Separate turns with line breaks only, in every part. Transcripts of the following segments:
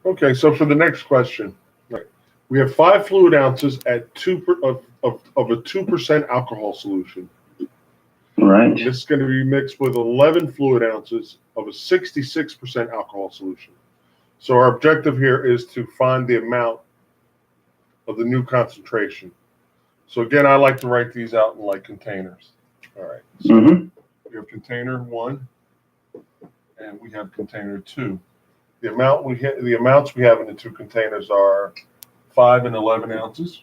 Okay, so for the next question, right, we have 5 fluid ounces at of a 2% alcohol solution.
Right.
This is going to be mixed with 11 fluid ounces of a 66% alcohol solution. So our objective here is to find the amount of the new concentration. So again, I like to write these out in like containers. All right. So we have container 1 and we have container 2. The amounts we have in the 2 containers are 5 and 11 ounces,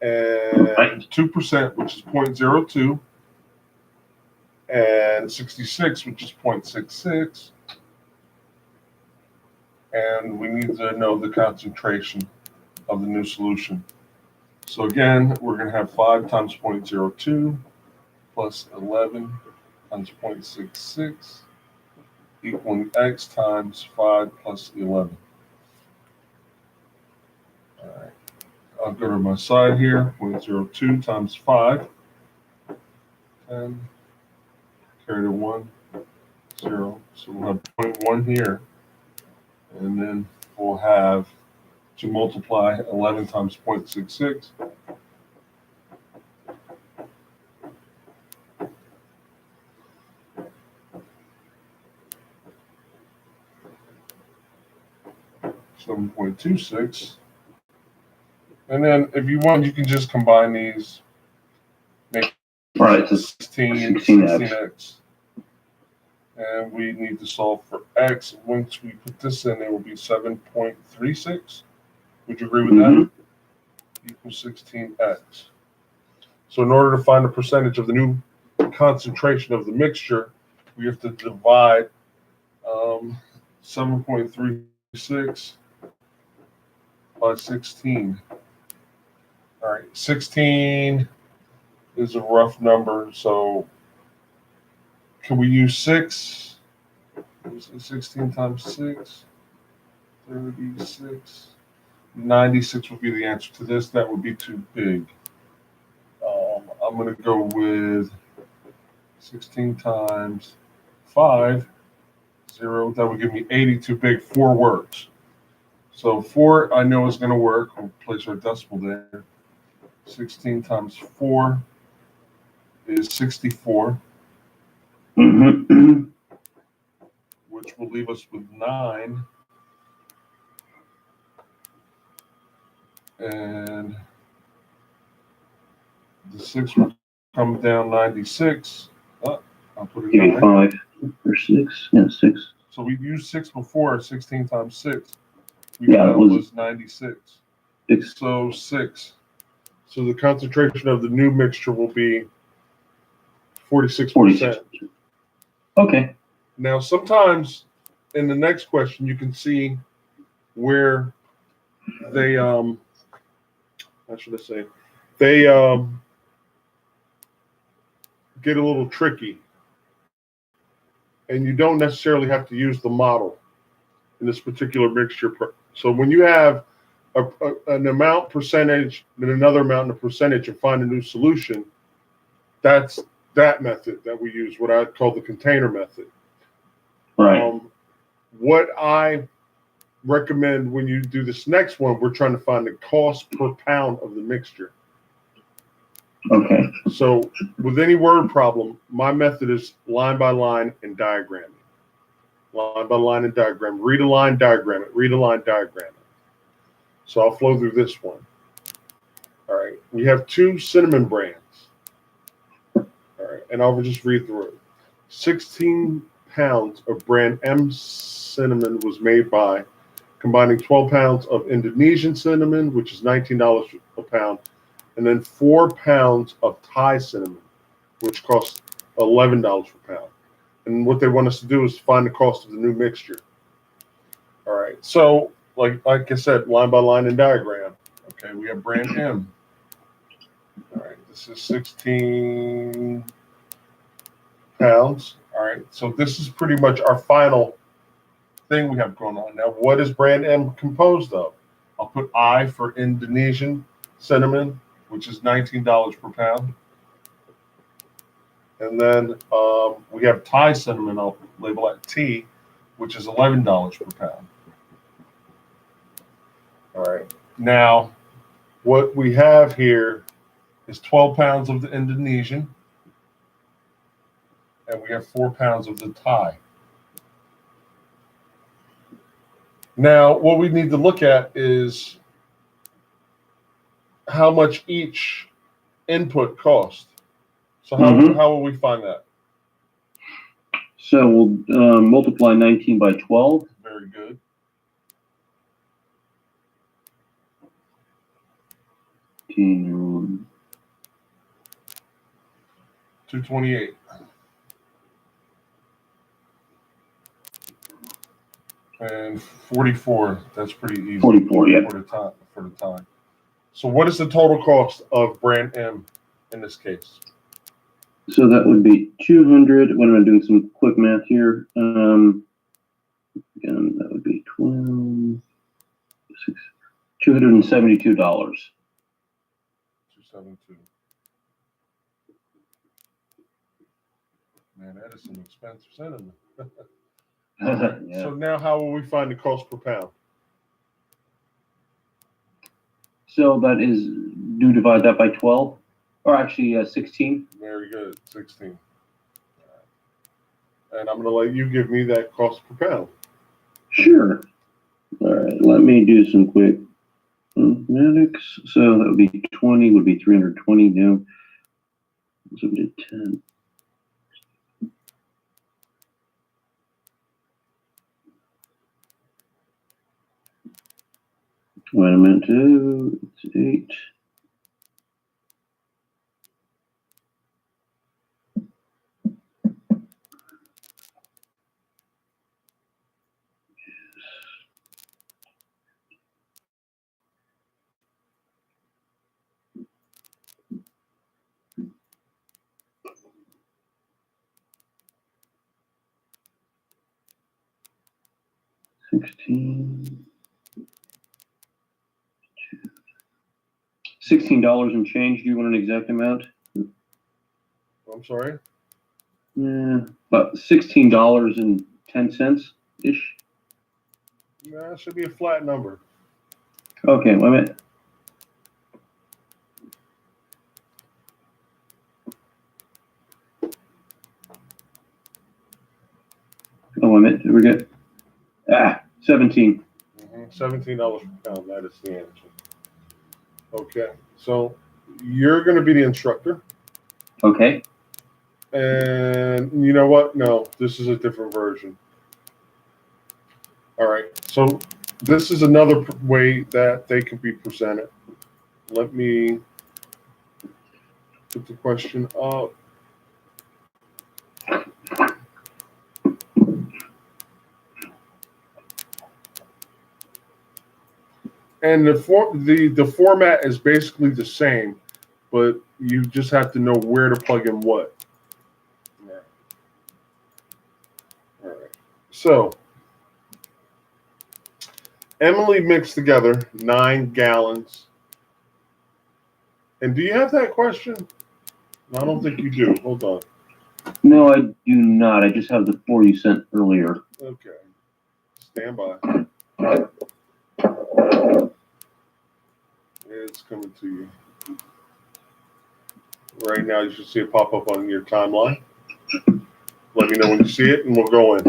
and 2%, which is 0.02, and 66, which is 0.66, and we need to know the concentration of the new solution. So again, we're going to have 5 times 0.02 plus 11 times 0.66 equaling x times 5 plus 11. All right. I'll go to my side here, 0.02 times 5, 10, carry the 1, 0. So we'll have 0.1 here, and then we'll have to multiply 11 times 0.66. $7.26. And then if you want, you can just combine these. Make
Right,
16x. And we need to solve for x. Once we put this in, it will be 7.36. Would you agree with that? Equals 16x. So in order to find the percentage of the new concentration of the mixture, we have to divide 7.36 by 16. All right, 16 is a rough number, so can we use 6? 16 times 6, 36. 96 would be the answer to this. That would be too big. I'm going to go with 16 times 5, 0. That would give me 80, too big. 4 works. So 4 I know is going to work. We'll place our decimal there. 16 times 4 is 64, which will leave us with 9. And the 6 will come down 96. I'll put it in
5 or 6. Yeah, 6.
So we used 6 before, 16 times 6. We
it
was 96.
6.
So 6. So the concentration of the new mixture will be 46%.
Okay.
Now, sometimes in the next question, you can see where they, how should I say, they get a little tricky. And you don't necessarily have to use the model in this particular mixture. So when you have an amount percentage, then another amount and a percentage, and find a new solution, that's that method that we use, what I call the container method.
Right.
What I recommend when you do this next one, we're trying to find the cost per pound of the mixture.
Okay.
So with any word problem, my method is line by line and diagramming. Line by line and diagram. Read a line, diagram it. Read a line, diagram it. So I'll flow through this one. All right. We have 2 cinnamon brands. All right. And I'll just read through it. 16 pounds of brand M cinnamon was made by combining 12 pounds of Indonesian cinnamon, which is $19 a pound, and then 4 pounds of Thai cinnamon, which costs $11 per pound. And what they want us to do is find the cost of the new mixture. All right. So, like I said, line by line and diagram. Okay, we have brand M. All right, this is 16 pounds. All right, so this is pretty much our final thing we have going on. Now, what is brand M composed of? I'll put I for Indonesian cinnamon, which is $19 per pound. And then we have Thai cinnamon, I'll label that T, which is $11 per pound. All right. Now, what we have here is 12 pounds of the Indonesian, and we have 4 pounds of the Thai. Now, what we need to look at is how much each input cost. So how will we find that?
So we'll multiply 19 by 12.
Very good.
$228.
228. And 44. That's pretty easy.
44, yeah.
For the time. So what is the total cost of brand M in this case?
So that would be 200. When am I doing some quick math here? Again, that would be 12, $272.
272. Man, that is some expensive cinnamon.
Yeah.
So now how will we find the cost per pound? So
that is, do divide that by 12, or actually 16.
Very good, 16. And I'm going to let you give me that cost per pound.
Sure. All right, let me do some quick mathematics. So that would be 20, would be 320 now. So we did 10. Wait a minute, 2, it's 8. $16 and change. Do you want an exact amount?
I'm sorry?
Yeah, about $16.10 ish.
Yeah, it should be a flat number.
Okay, wait a minute. Oh, wait a minute. Did we get 17.
$17 per pound. That is the answer. Okay, so you're going to be the instructor.
Okay.
And you know what? No, this is a different version. All right, so this is another way that they can be presented. Let me put the question up. And the format is basically the same, but you just have to know where to plug in what. All right. So Emily mixed together 9 gallons. And do you have that question? I don't think you do. Hold on.
No, I do not. I just have the 4 you sent earlier.
Okay. Stand by. It's coming to you. Right now, you should see it pop up on your timeline. Let me know when you see it, and we'll go in.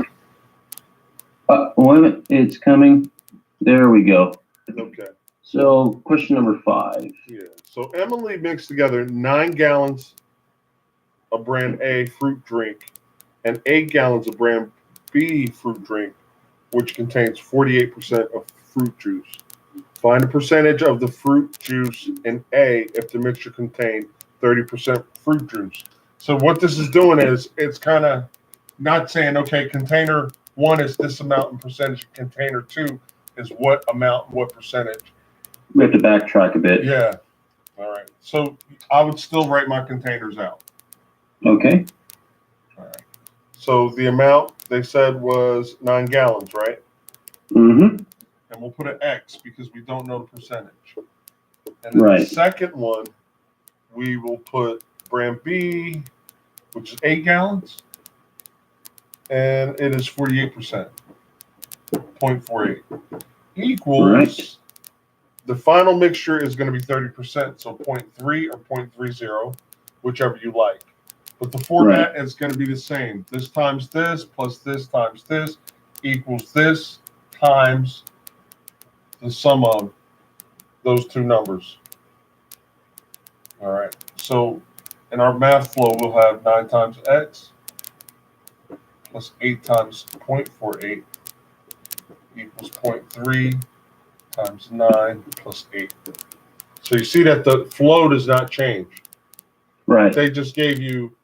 Wait a minute. It's coming. There we go.
Okay.
So, question number 5.
Yeah. So, Emily mixed together 9 gallons of brand A fruit drink and 8 gallons of brand B fruit drink, which contains 48% of fruit juice. Find the percentage of the fruit juice in A if the mixture contained 30% fruit juice. So what this is doing is it's kind of not saying, okay, container 1 is this amount in percentage, container 2 is what amount, what percentage.
We have to backtrack a bit.
Yeah. All right. So I would still write my containers out.
Okay.
All right. So the amount they said was 9 gallons, right?
Mm-hmm.
And we'll put an X because we don't know the percentage. And then
Right.
The second one, we will put brand B, which is 8 gallons, and it is 48%, 0.48, equals the final mixture is going to be 30%, so 0.3 or 0.30, whichever you like. But the format is going to be the same. This times this plus this times this equals this times the sum of those two numbers. All right. So in our math flow, we'll have 9 times x plus 8 times 0.48 equals 0.3 times 9 plus 8. So you see that the flow does not change.
Right.
They just gave you,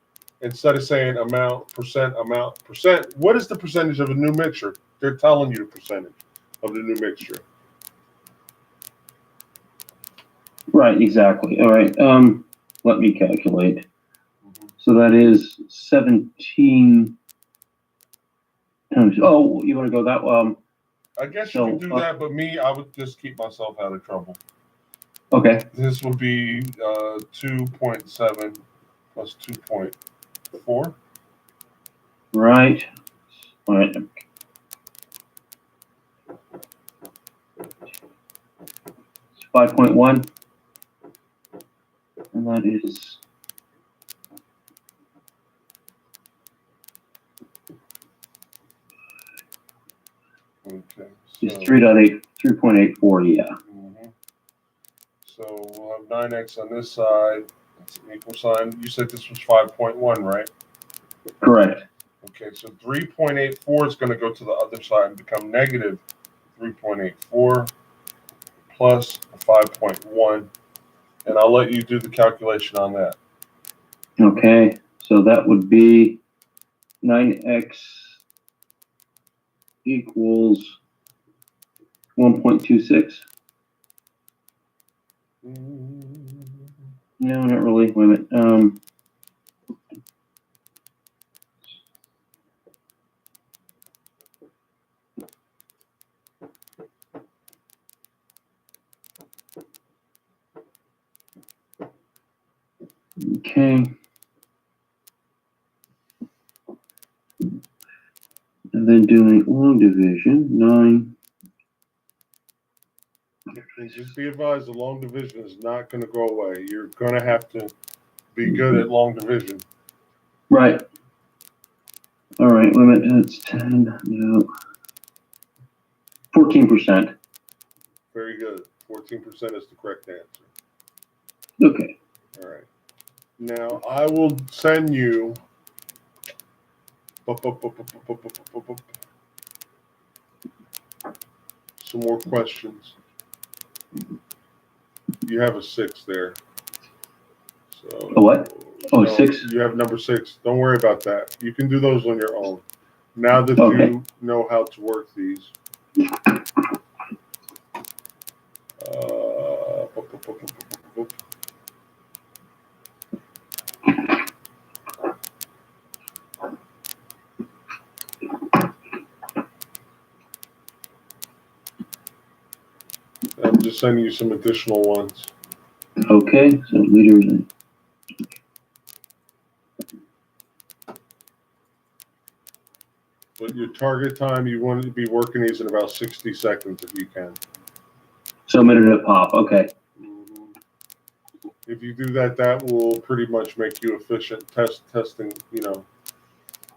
instead of saying amount, percent, what is the percentage of a new mixture? They're telling you the percentage of the new mixture.
Right, exactly. All right. Let me calculate. So that is 17 times. Oh, you want to go that
I guess you can do that, but me, I would just keep myself out of trouble.
Okay.
This will be 2.7 plus 2.4.
Right. All right. It's 5.1. And that is
Okay.
is 3.84, yeah.
Mm-hmm. So we'll have 9x on this side. That's an equal sign. You said this was 5.1, right?
Correct.
Okay, so 3.84 is going to go to the other side and become negative 3.84 plus 5.1. And I'll let you do the calculation on that.
Okay. So that would be 9x equals 1.26. No, not really. Wait a minute. Okay. And then doing long division, 9.
And just be advised, the long division is not going to go away. You're going to have to be good at long division.
Right. All right, wait a minute. That's 10. No. 14%.
Very good. 14% is the correct answer.
Okay.
All right. Now I will send you some more questions. You have a 6 there. So
A what? Oh,
no,
6?
You have number 6. Don't worry about that. You can do those on your own. Now that
Okay.
you know how to work these. I'm just sending you some additional ones.
Okay, so liters.
But your target time, you want to be working these in about 60 seconds if you can.
So a minute a pop. Okay.
If you do that, that will pretty much make you efficient testing, you know,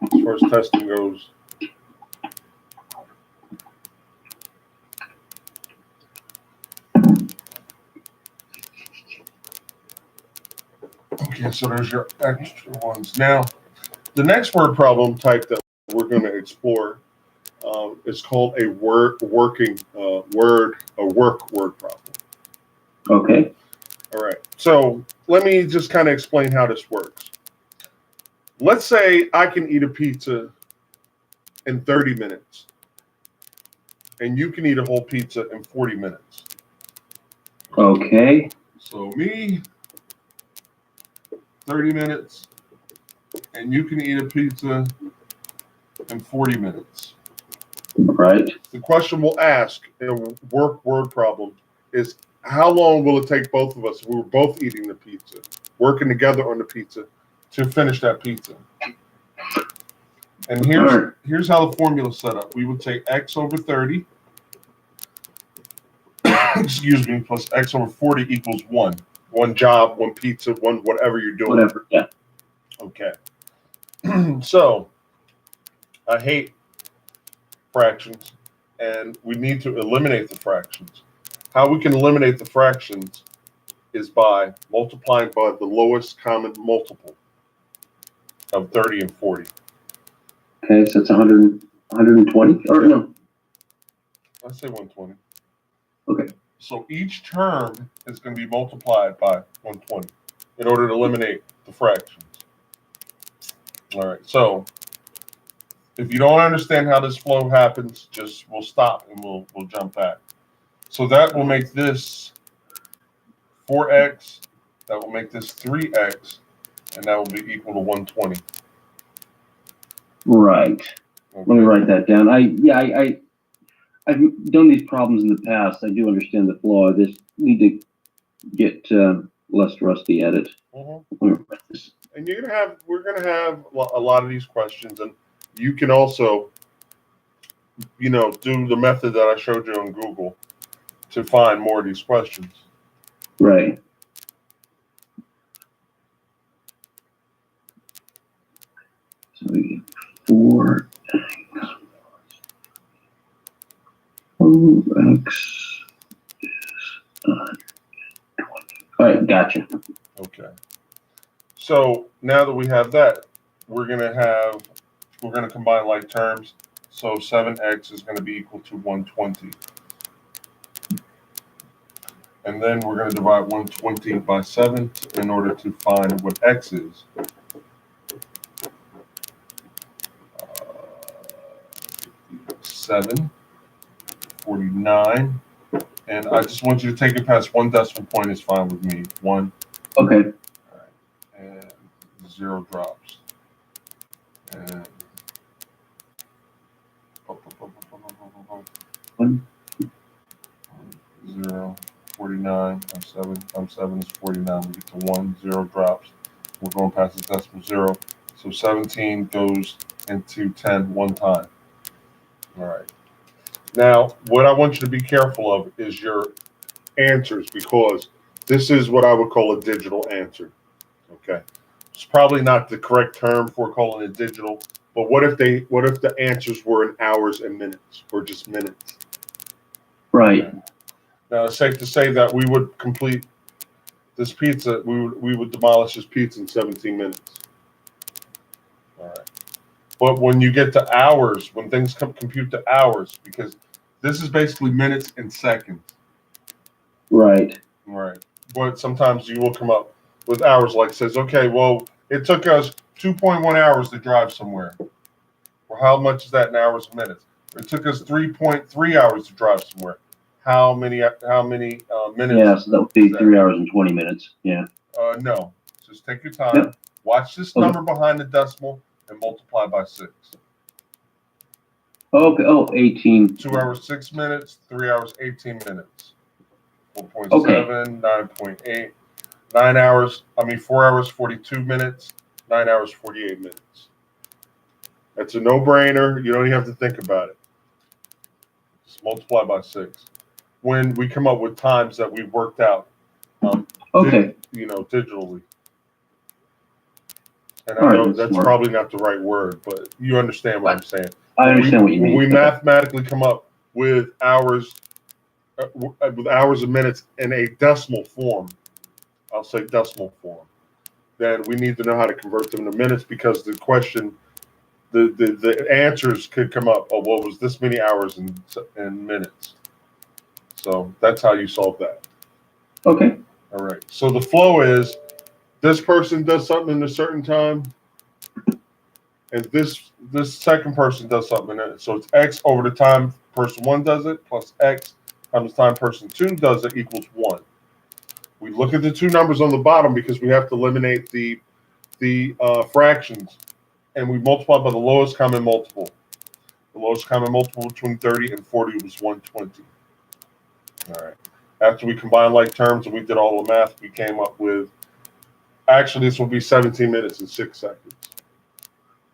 as far as testing goes. Okay, so there's your extra ones. Now, the next word problem type that we're going to explore is called a work word problem.
Okay.
All right. So let me just kind of explain how this works. Let's say I can eat a pizza in 30 minutes, and you can eat a whole pizza in 40 minutes.
Okay.
So me, 30 minutes, and you can eat a pizza in 40 minutes.
Right.
The question we'll ask in a work word problem is, how long will it take both of us if we were both eating the pizza, working together on the pizza, to finish that pizza? And here's how the formula is set up. We would take x over 30 excuse me, plus x over 40 equals 1. One job, one pizza, one whatever you're doing.
Whatever, yeah.
Okay. So, I hate fractions, and we need to eliminate the fractions. How we can eliminate the fractions is by multiplying by the lowest common multiple of 30 and 40.
Okay, so it's 120, or no?
Let's say 120.
Okay.
So each term is going to be multiplied by 120 in order to eliminate the fractions. All right, so if you don't understand how this flow happens, we'll stop and we'll jump back. So that will make this 4x, that will make this 3x, and that will be equal to 120.
Right.
Okay.
Let me write that down. I've done these problems in the past. I do understand the flow. I just need to get less rusty at it.
Mhm.
Let me write this.
And we're gonna have a lot of these questions, and you can also, do the method that I showed you on Google to find more of these questions.
Right. So we get 4x. 4x is 120. All right, gotcha.
Okay. So now that we have that, we're gonna combine like terms. So 7x is going to be equal to 120. And then we're going to divide 120 by 7 in order to find what x is. 7, 49. And I just want you to take it past one decimal point is fine with me. 1.
Okay.
All right. And 0 drops. And 0, 49 times 7 times 7 is 49. We get to 1, 0 drops. We're going past the decimal 0. So 17 goes into 10 one time. All right. Now, what I want you to be careful of is your answers, because this is what I would call a digital answer. Okay. It's probably not the correct term for calling it digital, but what if the answers were in hours and minutes, or just minutes?
Right.
Now, it's safe to say that we would complete this pizza, we would demolish this pizza in 17 minutes. All right. But when you get to hours, when things compute to hours, because this is basically minutes and seconds.
Right.
Right. But sometimes you will come up with hours, like says, okay, well, it took us 2.1 hours to drive somewhere. Well, how much is that in hours and minutes? It took us 3.3 hours to drive somewhere. How many minutes?
Yeah, so that would be 3 hours and 20 minutes. Yeah.
No. Just take your time.
Yep.
Watch this number behind the decimal and multiply by 6.
Okay. Oh, 18.
2 hours, 6 minutes. 3 hours, 18 minutes. 4.7,
Okay.
9.8. 9 hours, 4 hours, 42 minutes. 9 hours, 48 minutes. That's a no-brainer. You don't even have to think about it. Just multiply by 6. When we come up with times that we've worked out,
Okay.
digitally. And
All
I
right,
know
that's
that's
smart.
probably not the right word, but you understand what I'm saying.
I understand what you mean.
When we mathematically come up with hours and minutes in a decimal form, I'll say decimal form, then we need to know how to convert them to minutes, because the question, the answers could come up, oh, what was this many hours in minutes? So that's how you solve that.
Okay.
All right. So the flow is, this person does something in a certain time, and this second person does something in it. So it's x over the time person 1 does it, plus x times the time person 2 does it equals 1. We look at the two numbers on the bottom because we have to eliminate the fractions, and we multiply by the lowest common multiple. The lowest common multiple between 30 and 40 was 120. All right. After we combined like terms and we did all the math, we came up with, actually, this will be 17 minutes and 6 seconds.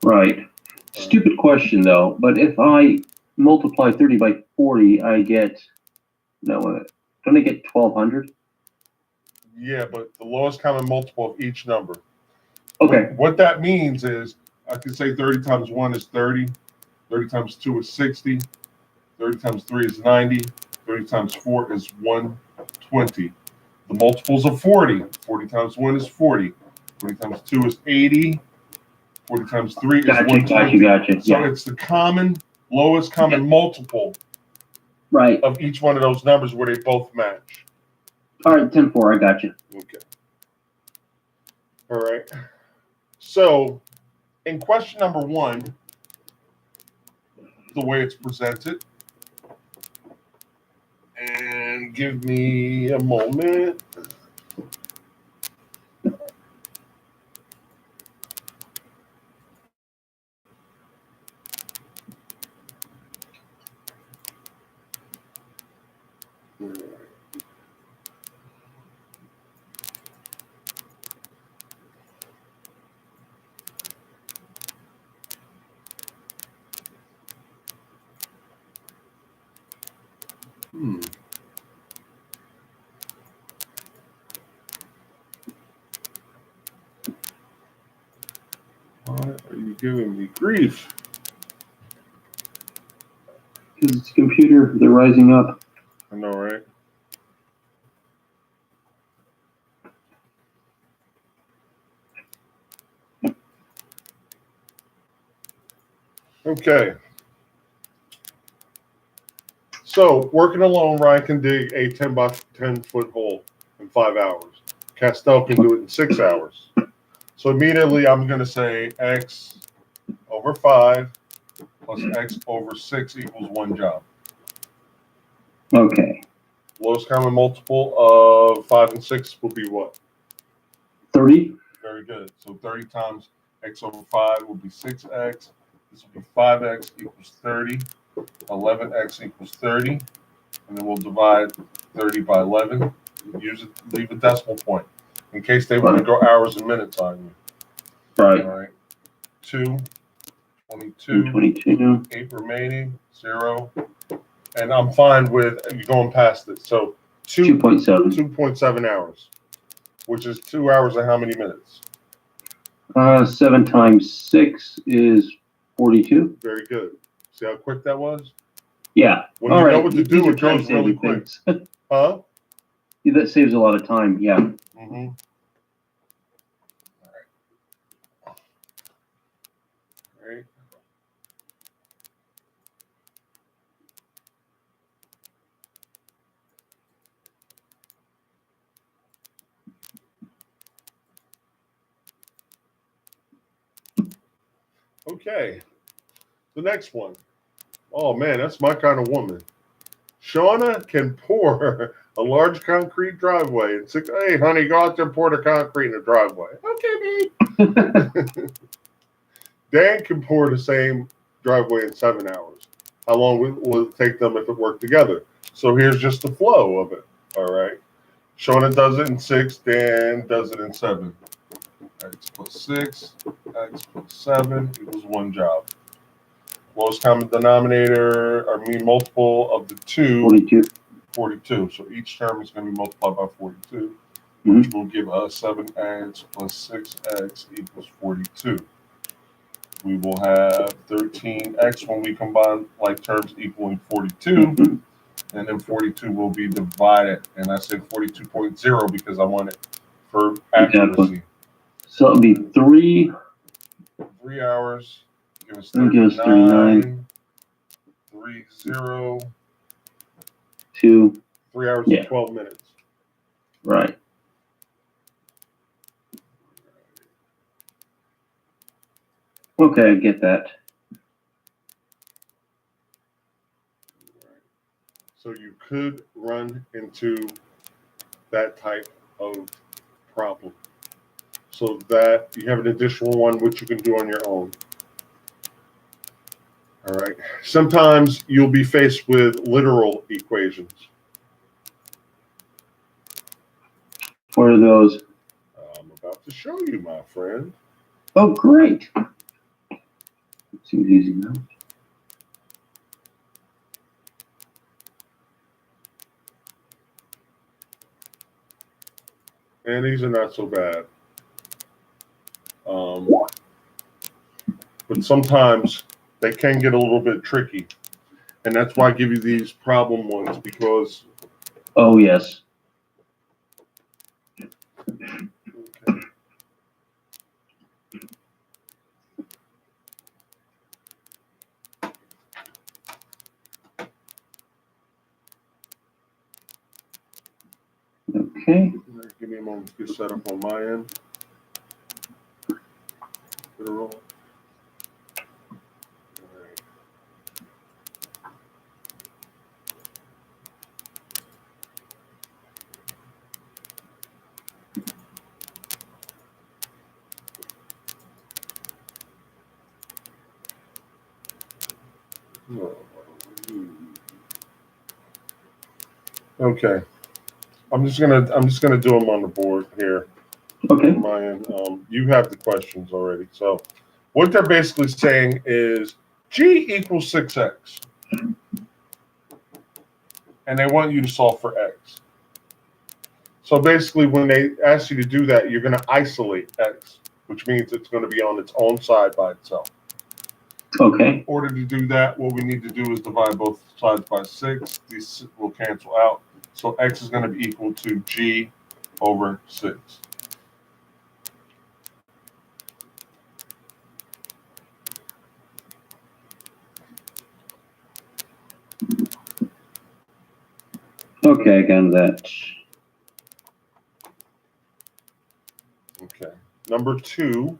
Right. Stupid question though, but if I multiply 30 by 40, I get, no, Don't I get 1,200?
Yeah, but the lowest common multiple of each number.
Okay.
What that means is I can say 30 times 1 is 30, 30 times 2 is 60, 30 times 3 is 90, 30 times 4 is 120. The multiples of 40, 40 times 1 is 40, 40 times 2 is 80, 40 times 3 is
Gotcha.
120.
Gotcha.
So
Yeah.
it's the lowest common multiple
Right.
of each one of those numbers where they both match.
All right. 10-4. I got you.
Okay. All right. So in question number 1, the way it's presented, and give me a moment. Why are you giving me grief?
Because it's a computer. They're rising up.
I know, right? Okay. So, working alone, Ryan can dig a 10 by 10 foot hole in 5 hours. Castell can do it in 6 hours. So, immediately I'm going to say x over 5 plus x over 6 equals 1 job.
Okay.
Lowest common multiple of 5 and 6 will be what?
30.
Very good. So 30 times x over 5 will be 6x. This will be 5x equals 30. 11x equals 30. And then we'll divide 30 by 11. Leave a decimal point in case they want to go hours and minutes on you.
Right.
All right. 2, 22,
22.
8 remaining, 0. And I'm fine with you going past it. So
2.7.
2.7 hours, which is 2 hours and how many minutes?
7 times 6 is 42.
Very good. See how quick that was?
Yeah.
When
All
you
right.
know what to
These
do,
are
it goes really
time-saving
quick.
things.
Huh?
That saves a lot of time. Yeah.
Mm-hmm. All right. Okay. The next one. Oh man, that's my kind of woman. Shauna can pour a large concrete driveway in 6. Hey, honey, go out there and pour the concrete in the driveway. Okay, babe. Dan can pour the same driveway in 7 hours. How long will it take them if it worked together? So here's just the flow of it. All right. Shauna does it in 6. Dan does it in 7. X plus 6, x plus 7 equals 1 job. Lowest common denominator, multiple of the 2,
42.
42. So each term is going to be multiplied by 42, which will give us 7x plus 6x equals 42. We will have 13x when we combine like terms equaling 42, and then 42 will be divided. And I said 42.0 because I want it for accuracy.
Exactly. So it'll be 3.
3 hours. Give us
Give us
39. 3, 0.
2.
3 hours
Yeah.
and 12 minutes.
Right. Okay, I get that.
So you could run into that type of problem. So that you have an additional one which you can do on your own. All right. Sometimes you'll be faced with literal equations.
What are those?
I'm about to show you, my friend.
Oh, great. Seems easy now.
And these are not so bad. But sometimes they can get a little bit tricky. And that's why I give you these problem ones, because
Oh, yes.
okay.
Okay.
Give me a moment to get set up on my end. Get a roll. Okay. I'm just gonna do them on the board here.
Okay.
On my end. You have the questions already. So what they're basically saying is G equals 6x. And they want you to solve for x. So basically when they ask you to do that, you're going to isolate x, which means it's going to be on its own side by itself.
Okay.
In order to do that, what we need to do is divide both sides by 6. These will cancel out. So x is going to be equal to G over 6.
Okay, I got that.
Okay. Number 2,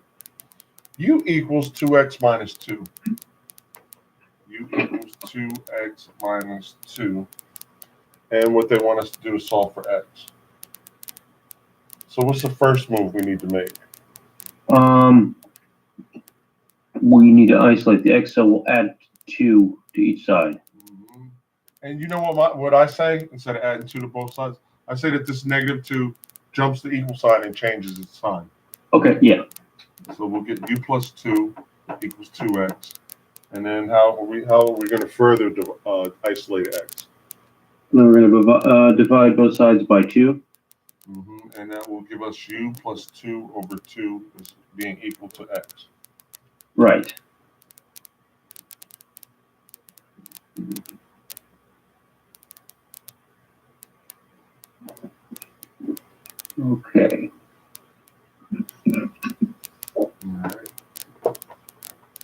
u equals 2x minus 2. U equals 2x minus 2. And what they want us to do is solve for x. So what's the first move we need to make?
We need to isolate the x, so we'll add 2 to each side.
Mm-hmm. And you know what I say? Instead of adding 2 to both sides, I say that this -2 jumps the equal sign and changes its sign.
Okay, yeah.
So we'll get u plus 2 equals 2x. And then how are we going to further isolate x?
Then we're going to divide both sides by 2.
Mm-hmm. And that will give us u plus 2 over 2 is being equal to x.
Right. Okay.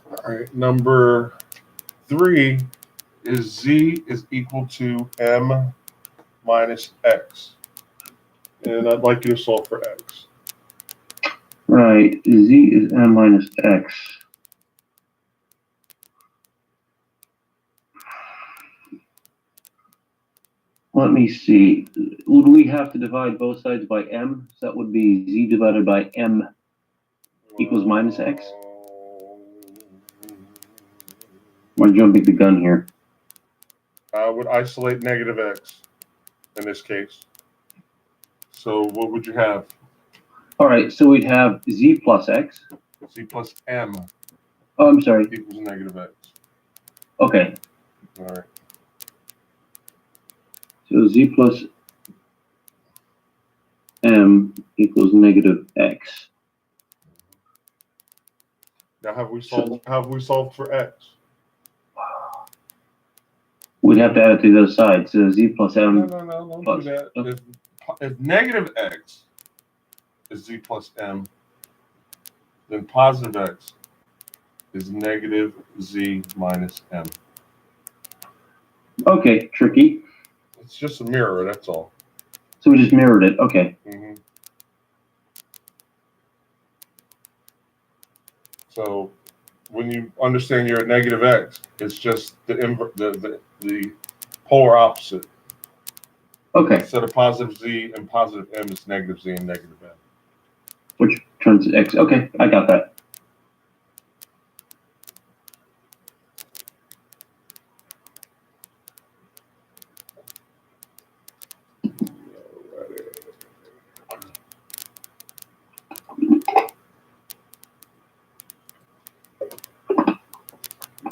All right. Number 3 is z is equal to m minus x. And I'd like you to solve for x.
Right. Z is m minus x. Let me see. Would we have to divide both sides by m? So that would be z divided by m equals minus x? We're jumping the gun here.
I would isolate negative x in this case. So what would you have?
All right, so we'd have z plus x.
Z plus m
Oh, I'm sorry.
equals negative x.
Okay.
All right.
So z plus m equals negative x.
Now have we solved for x?
We'd have to add it to the other side. So z plus m.
No, don't
plus,
do that. If negative x is z plus m, then positive x is negative z minus m.
Okay, tricky.
It's just a mirror, that's all.
So we just mirrored it. Okay.
Mm-hmm. So when you understand you're at negative x, it's just the polar opposite.
Okay.
Instead of positive z and positive m, it's negative z and negative m.
Which turns to x. Okay, I got that.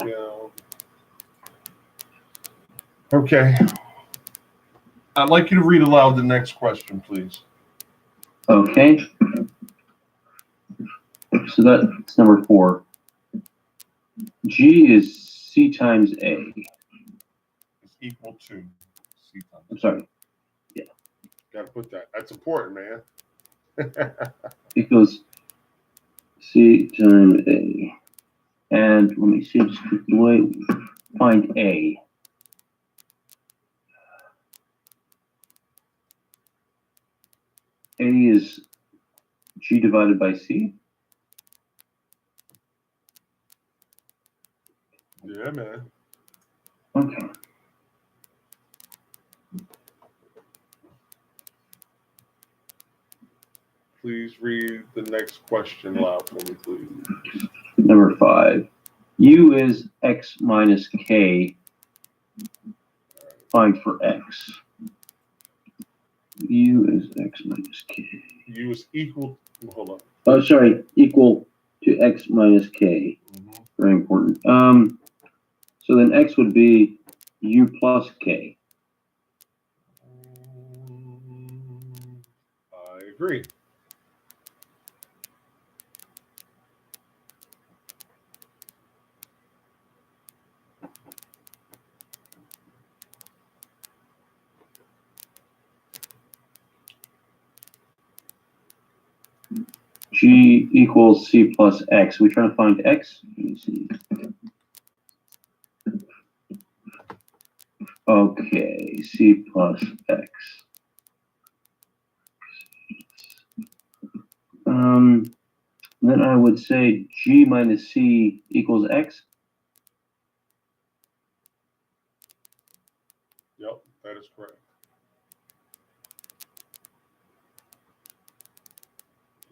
Yeah. Okay. I'd like you to read aloud the next question, please.
Okay. So that's number 4. G is C times A.
It's equal to C times.
I'm sorry.
Got to put that. That's important, man.
Equals C times A. And let me see, just click the way, find A. A is G divided by C.
Yeah, man.
Okay.
Please read the next question aloud for me, please.
Number 5. U is X minus K. Find for X. U is X minus K.
U is equal. Hold on.
Oh, sorry. Equal to X minus K.
Mm-hmm.
Very important. So then X would be U plus K.
I agree.
G equals C plus X. We trying to find X? Let me see. Okay, C plus X. Then I would say G minus C equals X.
Yep, that is correct.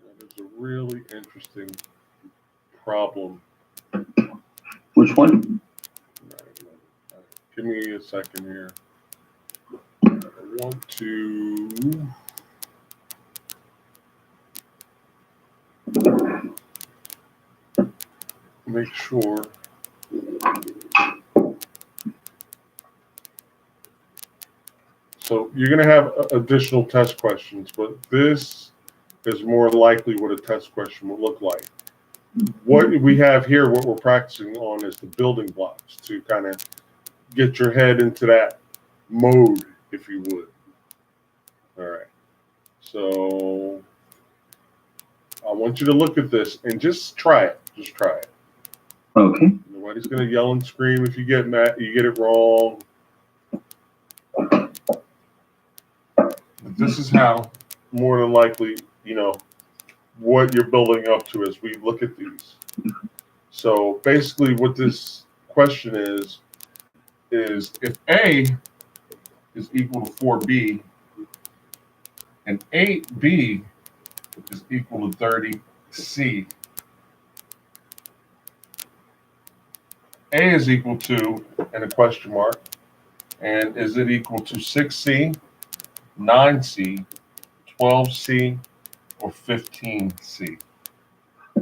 That is a really interesting problem.
Which one?
Give me a second here. I want to make sure. So you're going to have additional test questions, but this is more likely what a test question would look like. What we have here, what we're practicing on, is the building blocks to kind of get your head into that mode, if you would. All right. So I want you to look at this and just try it. Just try it.
Okay.
Nobody's going to yell and scream if you get mad, you get it wrong. But this is how, more than likely, what you're building up to as we look at these. So basically what this question is if A is equal to 4B and 8B is equal to 30C, A is equal to, and a question mark, and is it equal to 6C, 9C, 12C, or 15C?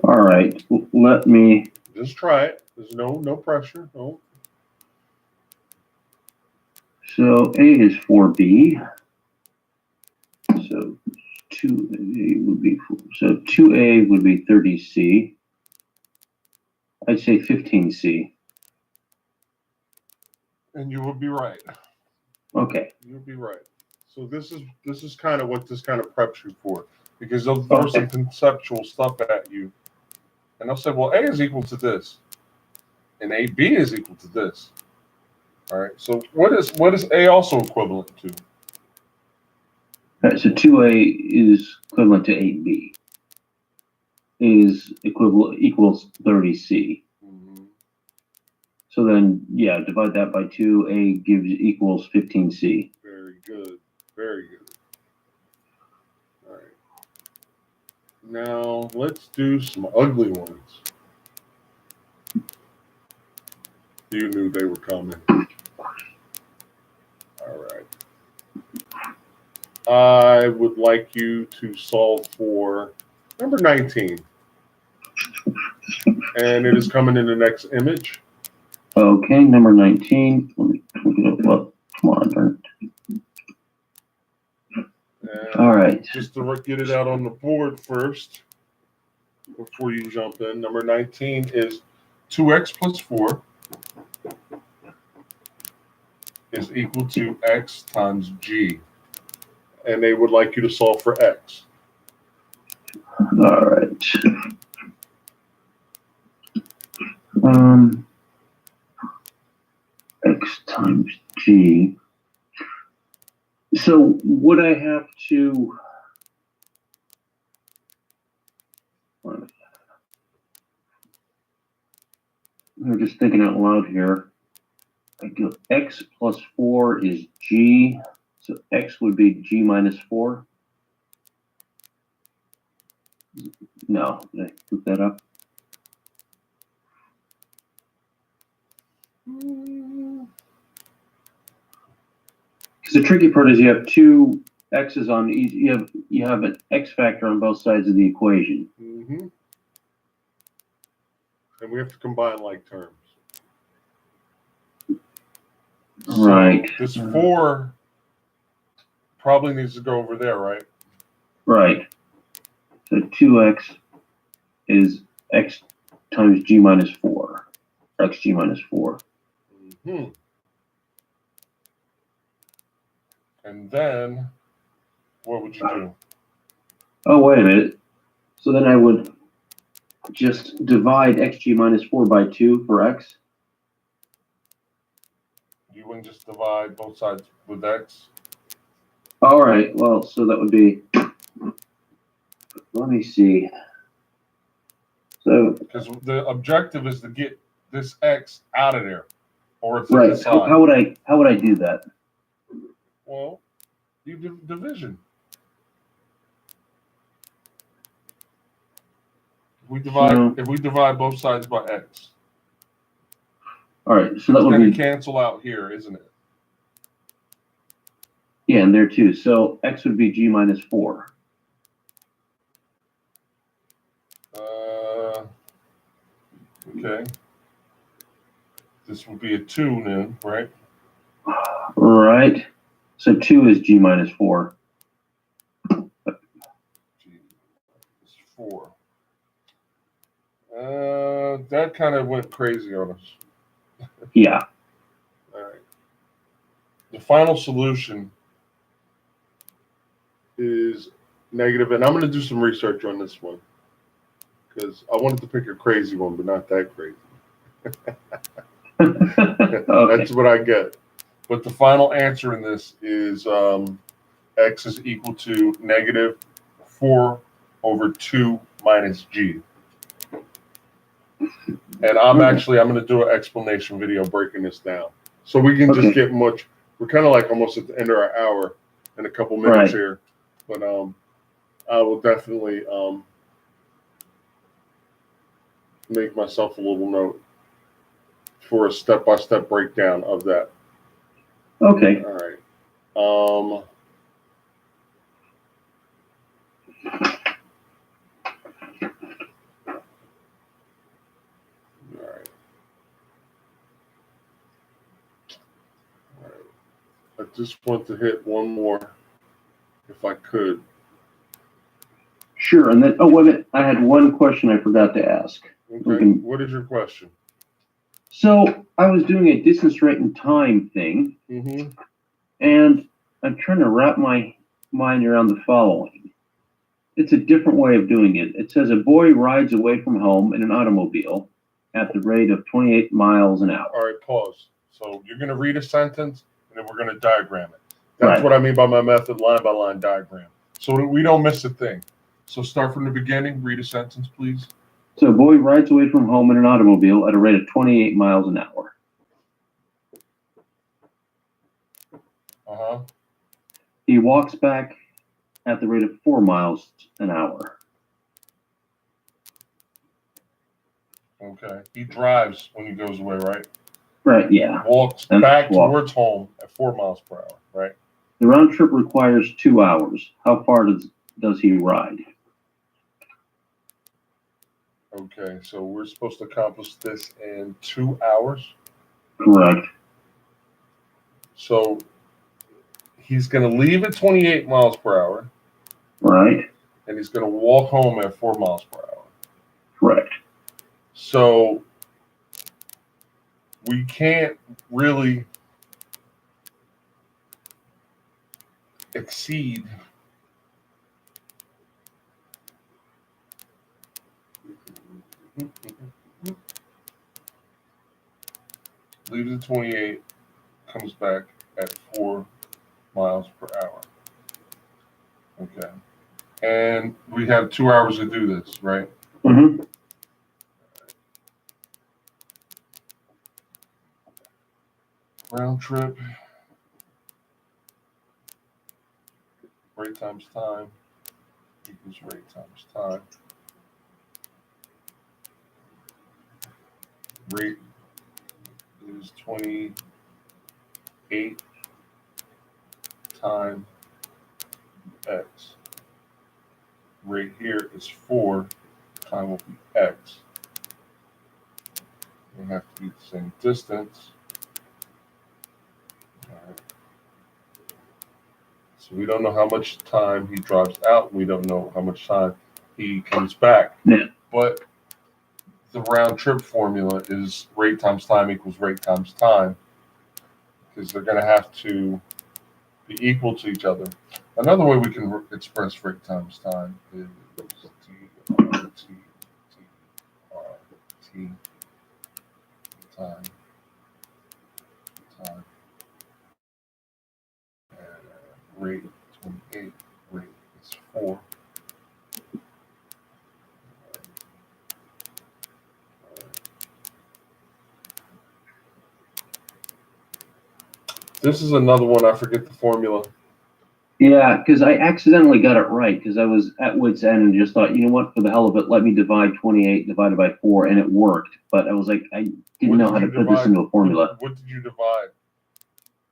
All right. Let me.
Just try it. There's no pressure. No.
So A is 4B. So 2A would be 4. So 2A would be 30C. I'd say 15C.
And you would be right.
Okay.
You'll be right. So this is kind of what this kind of preps you for, because they'll throw some conceptual stuff at you, and they'll say, well, A is equal to this, and AB is equal to this. All right. So what is A also equivalent to?
All right, so 2A is equivalent to 8B. Is equals 30C.
Mm-hmm.
So then, yeah, divide that by 2. A equals 15C.
Very good. Very good. All right. Now let's do some ugly ones. You knew they were coming. All right. I would like you to solve for number 19. And it is coming in the next image.
Okay, number 19. Let me look it up. Come on, darn it.
And
All right.
just to get it out on the board first, before you jump in, number 19 is 2x plus 4 is equal to x times g. And they would like you to solve for x.
All right. X times G. So would I have to? I'm just thinking out loud here. I go X plus 4 is G. So X would be G minus 4. No, did I put that up? Because the tricky part is you have two x's on each. You have an x factor on both sides of the equation.
Mm-hmm. And we have to combine like terms.
Right.
So this 4 probably needs to go over there, right?
Right. So 2x is x times g minus 4. Or xg minus 4.
Mm-hmm. And then, what would you do?
Oh, wait a minute. So then I would just divide xg minus 4 by 2 for x.
You wouldn't just divide both sides with x?
All right. Well, so that would be, let me see. So,
Because the objective is to get this x out of there, or it's
right.
inside.
How would I do that?
Well, you do division. If we divide both sides by x.
All right. So that would
going
be
to cancel out here, isn't it?
Yeah, and there too. So x would be g minus 4.
Okay. This would be a 2 then, right?
Right. So 2 is g minus 4.
G is 4. That kind of went crazy on us.
Yeah.
All right. The final solution is negative, and I'm going to do some research on this one because I wanted to pick a crazy one, but not that crazy.
Okay.
That's what I get. But the final answer in this is x is equal to negative 4 over 2 minus g. And I'm going to do an explanation video breaking this down. So we can just get much, we're kind of like almost at the end of our hour in a couple minutes here. But I will definitely make myself a little note for a step-by-step breakdown of that.
Okay.
All right. I just want to hit one more, if I could.
Sure. And then, oh, wait a minute. I had one question I forgot to ask.
Okay. What is your question?
So I was doing a distance, rate, and time thing, and I'm trying to wrap my mind around the following. It's a different way of doing it. It says a boy rides away from home in an automobile at the rate of 28 miles an hour.
All right, pause. So you're going to read a sentence, and then we're going to diagram it. That's what I mean by my method, line-by-line diagram, so that we don't miss a thing. So start from the beginning. Read a sentence, please.
So a boy rides away from home in an automobile at a rate of 28 miles an hour. He walks back at the rate of 4 miles an hour.
Okay. He drives when he goes away, right?
Right, yeah.
Walks back towards home at 4 miles per hour, right?
The round trip requires 2 hours. How far does he ride?
Okay, so we're supposed to accomplish this in 2 hours?
Correct.
So he's going to leave at 28 miles per hour,
Right.
and he's going to walk home at 4 miles per hour.
Correct.
So we can't really exceed leaves at 28, comes back at 4 miles per hour. Okay. And we have 2 hours to do this, right?
Mm-hmm.
Round trip, rate times time equals rate times time. Rate is 28 times x. Rate here is 4, time will be x. They have to be the same distance. All right. So we don't know how much time he drives out. We don't know how much time he comes back.
Yeah.
But the round trip formula is rate times time equals rate times time, because they're going to have to be equal to each other. Another way we can express rate times time is T R T T R T time. Rate 28, rate is 4. This is another one, I forget the formula.
Yeah, because I accidentally got it right because I was at wit's end and just thought, you know what, for the hell of it, let me divide 28 divided by 4, and it worked. But I was like, I didn't know how to put this into a formula.
What did you divide?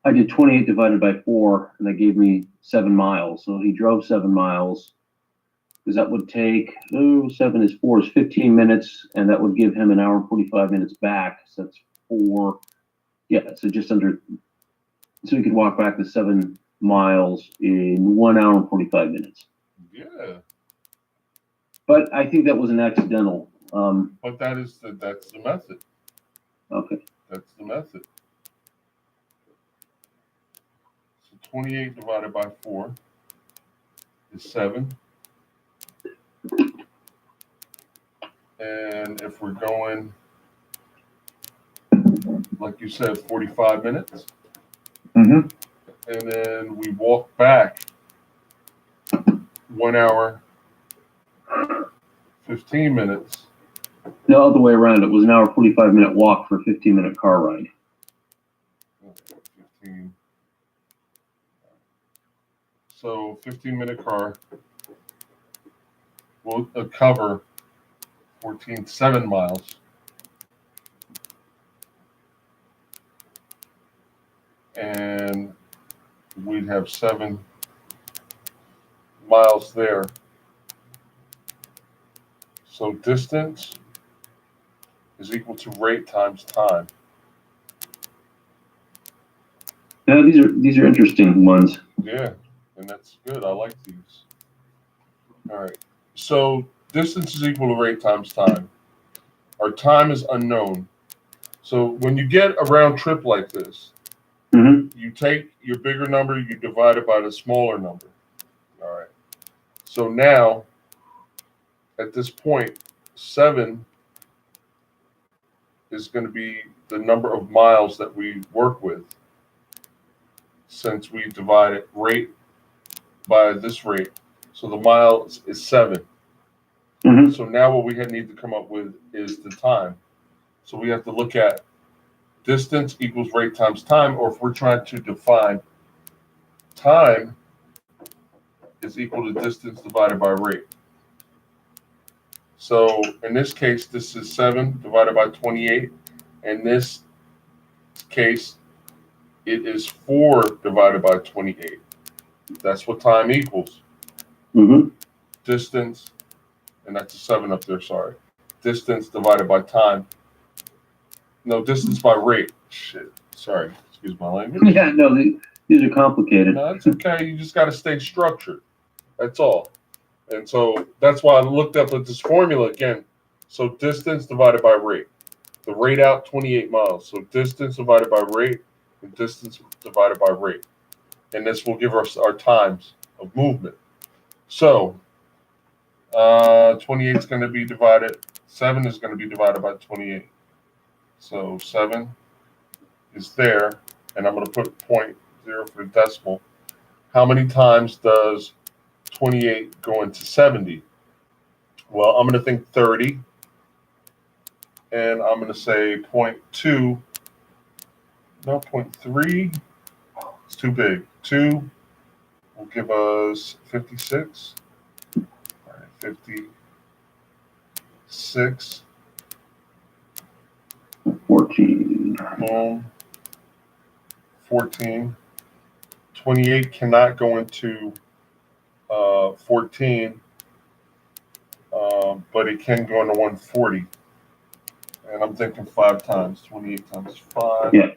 I did 28 divided by 4, and that gave me 7 miles. So he drove 7 miles, because that would take, 7 is 4 is 15 minutes, and that would give him an hour and 45 minutes back. So that's 4. Yeah, so just under, so he could walk back the 7 miles in 1 hour and 45 minutes.
Yeah.
But I think that was an accidental.
But that's the method.
Okay.
That's the method. So 28 divided by 4 is 7. And if we're going, like you said, 45 minutes,
Mm-hmm.
and then we walk back 1 hour, 15 minutes.
The other way around, it was an hour 45-minute walk for a 15-minute car ride.
15. So 15-minute car will cover 7 miles. And we'd have 7 miles there. So distance is equal to rate times time.
Yeah, these are interesting ones.
Yeah, and that's good. I like these. All right. So distance is equal to rate times time. Our time is unknown. So when you get a round trip like this,
Mm-hmm.
you take your bigger number, you divide it by the smaller number. All right. So now, at this point, 7 is going to be the number of miles that we work with, since we divide it rate by this rate. So the miles is 7.
Mm-hmm.
So now what we need to come up with is the time. So we have to look at distance equals rate times time, or if we're trying to define time is equal to distance divided by rate. So in this case, this is 7 divided by 28. In this case, it is 4 divided by 28. That's what time equals.
Mm-hmm.
Distance, and that's a 7 up there, sorry. Distance divided by time. No, distance by rate. Shit, sorry. Excuse my language.
Yeah, no, These are complicated.
No, it's okay. You just got to stay structured. That's all. And so that's why I looked up at this formula again. So distance divided by rate. The rate out 28 miles. So distance divided by rate and distance divided by rate. And this will give us our times of movement. So 28 is going to be divided, 7 is going to be divided by 28. So 7 is there, and I'm going to put 0.0 for the decimal. How many times does 28 go into 70? Well, I'm going to think 30, and I'm going to say 0.2, no, 0.3, it's too big. 2 will give us 56. All right, 56.
14.
Boom. 14. 28 cannot go into 14, but it can go into 140. And I'm thinking 5 times. 28 times 5.
Yeah.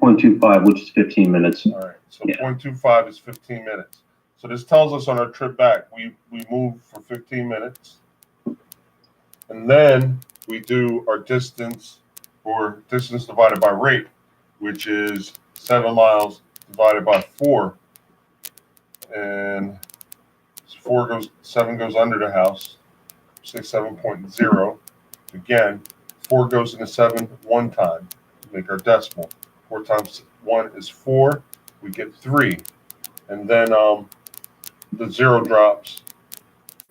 0.25, which is 15 minutes.
All right. So 0.25 is 15 minutes. So this tells us on our trip back, we move for 15 minutes. And then we do our distance, or distance divided by rate, which is 7 miles divided by 4. And 7 goes under the house, say 7.0. Again, 4 goes into 7 one time, make our decimal. 4 times 1 is 4, we get 3. And then the 0 drops,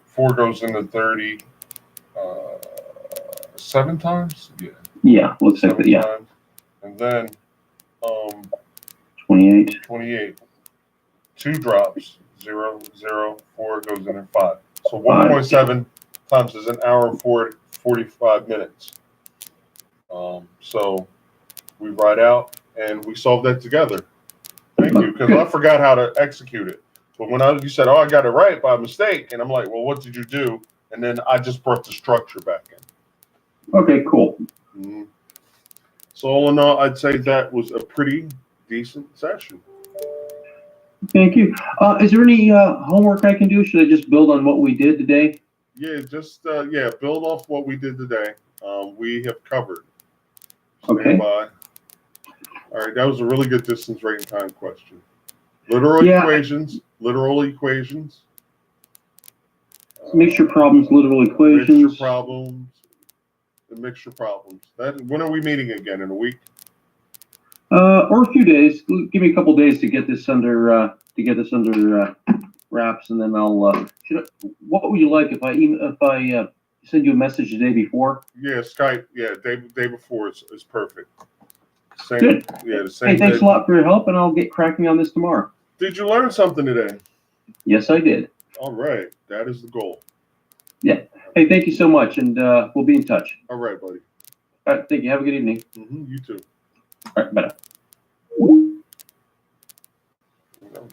4 goes into 30, 7 times? Yeah.
Yeah, looks like that, yeah.
Times. And then
28.
28. 2 drops, 0, 0, 4 goes in at 5. So 1.7 times is an hour and 45 minutes. So we write out and we solve that together. Thank you, because I forgot how to execute it. But when you said, "Oh, I got it right by mistake," and I'm like, "Well, what did you do?" And then I just brought the structure back in.
Okay, cool.
Mm-hmm. So all in all, I'd say that was a pretty decent session.
Thank you. Is there any homework I can do? Should I just build on what we did today?
Yeah, just build off what we did today. We have covered.
Okay.
By. All right, that was a really good distance, rate, and time question. Literal equations.
Mixture problems, literal equations.
Mixture problems. The mixture problems. When are we meeting again? In a week?
Or a few days. Give me a couple days to get this under wraps, and then I'll. What would you like if I send you a message the day before?
Yeah, Skype. Yeah, day before is perfect. Same.
Good.
Yeah, the same.
Hey, thanks a lot for your help, and I'll get cracking on this tomorrow.
Did you learn something today?
Yes, I did.
All right, that is the goal.
Yeah. Hey, thank you so much, and we'll be in touch.
All right, buddy.
All right, thank you. Have a good evening.
You too.
All right, bye.
All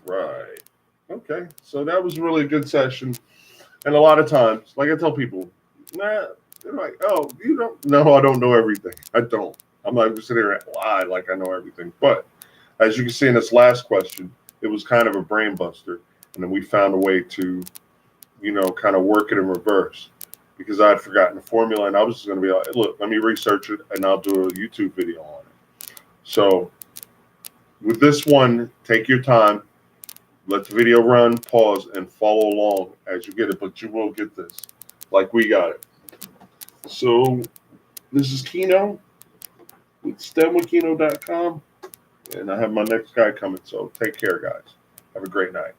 right. Okay, so that was a really good session. And a lot of times, like I tell people, they're like, "Oh, you don't know, I don't know everything." I don't. I'm not just sitting here and lie like I know everything. But as you can see in this last question, it was kind of a brain buster. And then we found a way to, kind of work it in reverse, because I had forgotten the formula, and I was just going to be like, "Look, let me research it, and I'll do a YouTube video on it." So with this one, take your time, let the video run, pause, and follow along as you get it, but you will get this like we got it. So this is Keno with STEMwithKeno.com, and I have my next guy coming, so take care, guys. Have a great night.